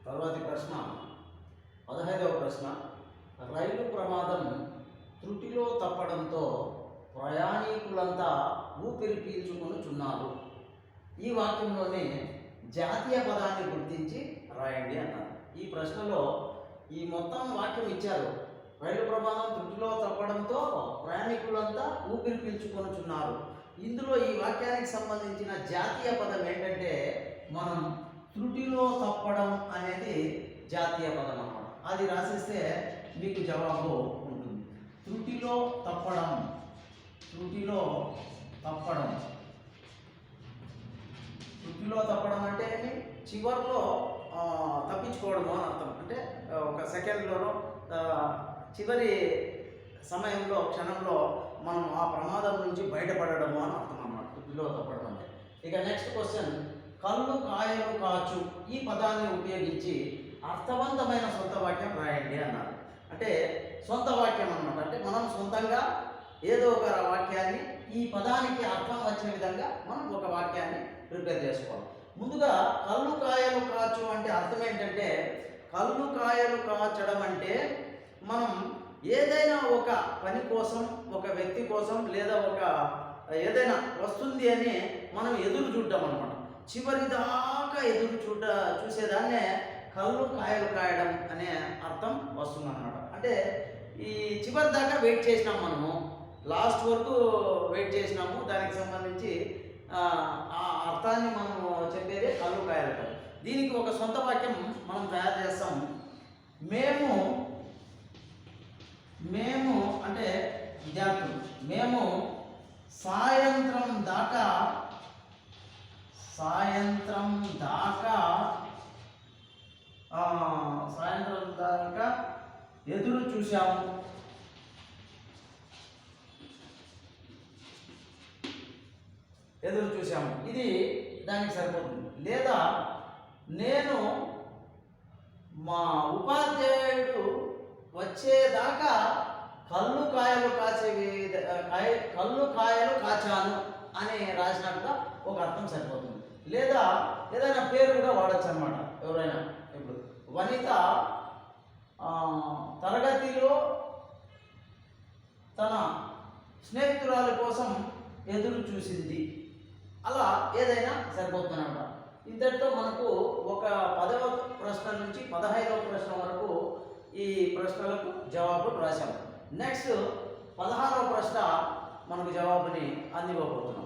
తర్వాతి ప్రశ్న 15వ ప్రశ్న. రైలు ప్రమాదం త్రుటిలో తప్పడంతో ప్రయాణికులంతా ఊపిరి పీల్చుకొనుచున్నారు. ఈ వాక్యంలోనే జాతీయ పదాన్ని గుర్తించి రాయండి అన్నారు. ఈ ప్రశ్నలో ఈ మొత్తం వాక్యం ఇచ్చారు. రైలు ప్రమాదం త్రుటిలో తప్పడంతో ప్రయాణికులంతా ఊపిరి పీల్చుకొనుచున్నారు. ఇందులో ఈ వాక్యానికి సంబంధించిన జాతీయ పదం ఏంటంటే మనం త్రుటిలో తప్పడం అనేది జాతీయ పదం అన్నమాట. అది రాసిస్తే మీకు జవాబు ఉంటుంది. త్రుటిలో తప్పడం, త్రుటిలో తప్పడం. త్రుటిలో తప్పడం అంటే చివరిలో తప్పించుకోవడం అని అర్థం. అంటే ఒక సెకండ్లోనో చివరి సమయంలో క్షణంలో మనం ఆ ప్రమాదం నుంచి బయటపడడము అని అర్థం అన్నమాట త్రుటిలో తప్పడం అంటే. ఇక నెక్స్ట్ క్వశ్చన్, కళ్ళు కాయలు కాచు ఈ పదాన్ని ఉపయోగించి అర్థవంతమైన సొంత వాక్యం రాయండి అన్నారు. అంటే సొంత వాక్యం అన్నమాట. అంటే మనం సొంతంగా ఏదో ఒక వాక్యాన్ని ఈ పదానికి అర్థం వచ్చిన విధంగా మనం ఒక వాక్యాన్ని ప్రిపేర్ చేసుకోవాలి. ముందుగా కళ్ళు కాయలు కాచు అంటే అర్థం ఏంటంటే, కళ్ళు కాయలు కాచడం అంటే మనం ఏదైనా ఒక పని కోసం, ఒక వ్యక్తి కోసం, లేదా ఒక ఏదైనా వస్తుంది అని మనం ఎదురు చూడడం అనమాట. చివరి దాకా ఎదురు చూసేదాన్నే కళ్ళు కాయలు కాయడం అనే అర్థం వస్తుంది అన్నమాట. అంటే ఈ చివరి దాకా వెయిట్ చేసినాం, మనము లాస్ట్ వరకు వెయిట్ చేసినాము. దానికి సంబంధించి ఆ అర్థాన్ని మనం చెప్పేదే కళ్ళు కాయలు కాయడం. దీనికి ఒక సొంత వాక్యం మనం తయారు చేస్తాం. మేము అంటే విద్యార్థులు, మేము సాయంత్రం దాకా ఎదురు చూసాము. ఇది దానికి సరిపోతుంది. లేదా నేను మా ఉపాధ్యాయుడు వచ్చేదాకా కళ్ళు కాయలు కాచాను అని రాసినట్టుగా ఒక అర్థం సరిపోతుంది. లేదా ఏదైనా పేరు కూడా వాడచ్చు అన్నమాట. ఎవరైనా ఇప్పుడు వనిత తరగతిలో తన స్నేహితురాల కోసం ఎదురు చూసింది, అలా ఏదైనా సరిపోతుందన్నమాట. ఇంతటితో మనకు ఒక 10వ ప్రశ్న నుంచి 15వ ప్రశ్న వరకు ఈ ప్రశ్నలకు జవాబులు రాశాము. నెక్స్ట్ 16వ ప్రశ్న మనకు జవాబుని అందివ్వబోతున్నాం.